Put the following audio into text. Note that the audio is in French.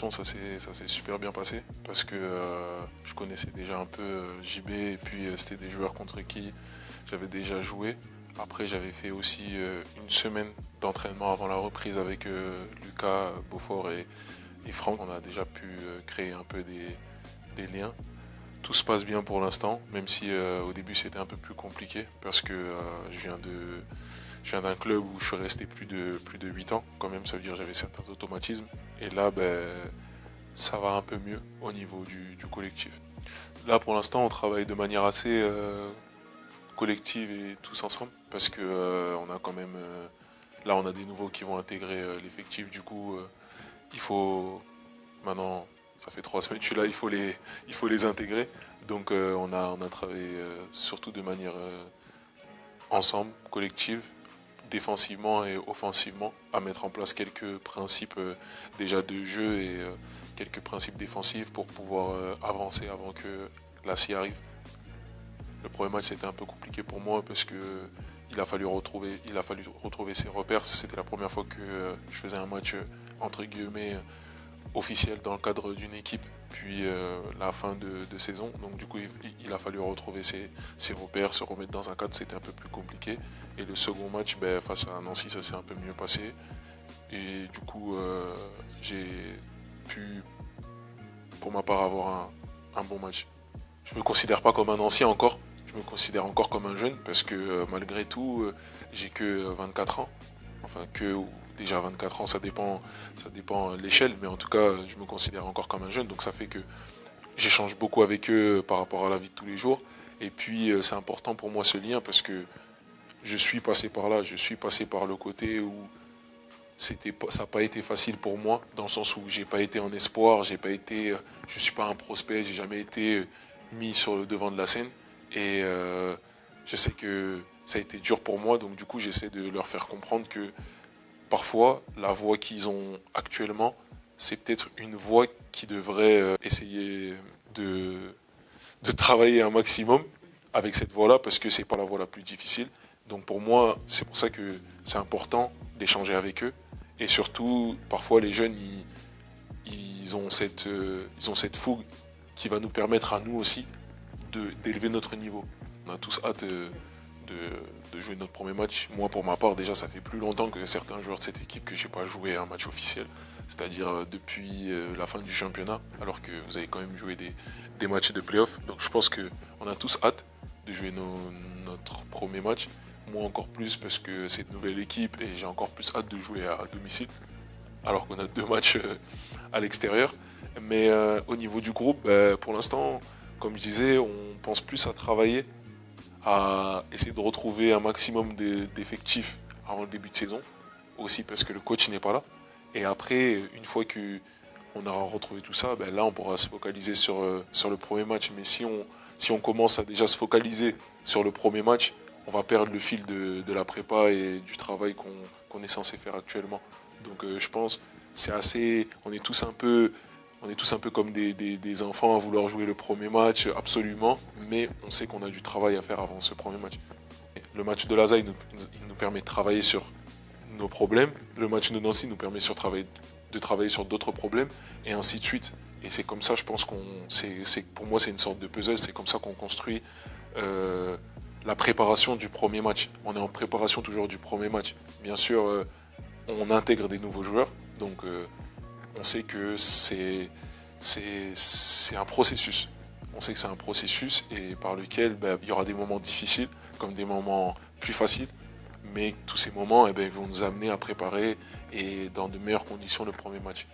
préparation, ça s'est super bien passé parce que je connaissais déjà un peu JB et puis c'était des joueurs contre qui j'avais déjà joué. Après, j'avais fait aussi une semaine d'entraînement avant la reprise avec Lucas, Beaufort et Franck. On a déjà pu créer un peu des liens. Tout se passe bien pour l'instant, même si au début c'était un peu plus compliqué parce que je viens d'un club où je suis resté plus de 8 ans quand même, ça veut dire que j'avais certains automatismes. Et là, ben, ça va un peu mieux au niveau du collectif. Là, pour l'instant, on travaille de manière assez collective et tous ensemble parce que on a quand même là on a des nouveaux qui vont intégrer l'effectif. Du coup, il faut maintenant, ça fait 3 semaines que je suis là, il faut les intégrer. Donc on a travaillé surtout de manière ensemble, collective, défensivement et offensivement, à mettre en place quelques principes déjà de jeu et quelques principes défensifs pour pouvoir avancer avant que la scie arrive. Le premier match c'était un peu compliqué pour moi parce que il a fallu retrouver ses repères. C'était la première fois que je faisais un match entre guillemets officiel dans le cadre d'une équipe, puis la fin de saison. Donc du coup, il a fallu retrouver ses repères, se remettre dans un cadre, c'était un peu plus compliqué. Et le second match, ben, face à Nancy, ça s'est un peu mieux passé. Et du coup, j'ai pu, pour ma part, avoir un bon match. Je me considère pas comme un ancien encore. Je me considère encore comme un jeune parce que malgré tout, j'ai que 24 ans. Enfin, ou déjà 24 ans, ça dépend l'échelle, mais en tout cas, je me considère encore comme un jeune. Donc ça fait que j'échange beaucoup avec eux par rapport à la vie de tous les jours. Et puis, c'est important pour moi ce lien parce que je suis passé par là, je suis passé par le côté où ça n'a pas été facile pour moi, dans le sens où j'ai pas été en espoir, je suis pas un prospect, j'ai jamais été mis sur le devant de la scène. Et je sais que ça a été dur pour moi, donc du coup j'essaie de leur faire comprendre que parfois la voie qu'ils ont actuellement, c'est peut-être une voie qui devrait essayer de, de travailler un maximum avec cette voie-là, parce que c'est pas la voie la plus difficile. Donc pour moi, c'est pour ça que c'est important d'échanger avec eux. Et surtout, parfois les jeunes, ils ont cette fougue qui va nous permettre à nous aussi d'élever notre niveau. On a tous hâte de jouer notre premier match. Moi, pour ma part, déjà, ça fait plus longtemps que certains joueurs de cette équipe que j'ai pas joué un match officiel, c'est-à-dire depuis la fin du championnat, alors que vous avez quand même joué des matchs de play-off. Donc je pense qu'on a tous hâte de jouer notre premier match. Moi encore plus parce que c'est une nouvelle équipe et j'ai encore plus hâte de jouer à domicile, alors qu'on a 2 matchs à l'extérieur. Mais au niveau du groupe, pour l'instant, comme je disais, on pense plus à travailler, à essayer de retrouver un maximum d'effectifs avant le début de saison, aussi parce que le coach n'est pas là. Et après, une fois qu'on aura retrouvé tout ça, là on pourra se focaliser sur le premier match. Mais si on commence à déjà se focaliser sur le premier match, on va perdre le fil de la prépa et du travail qu'on est censé faire actuellement. Donc je pense on est tous un peu comme des enfants à vouloir jouer le premier match absolument, mais on sait qu'on a du travail à faire avant ce premier match. Le match de Laza, il nous permet de travailler sur nos problèmes. Le match de Nancy nous permet de travailler sur d'autres problèmes, et ainsi de suite. Et c'est comme ça, je pense pour moi, c'est une sorte de puzzle. C'est comme ça qu'on construit la préparation du premier match. On est en préparation toujours du premier match. Bien sûr, on intègre des nouveaux joueurs, donc on sait que c'est un processus. On sait que c'est un processus et par lequel il y aura des moments difficiles comme des moments plus faciles, mais tous ces moments ils vont nous amener à préparer et dans de meilleures conditions le premier match.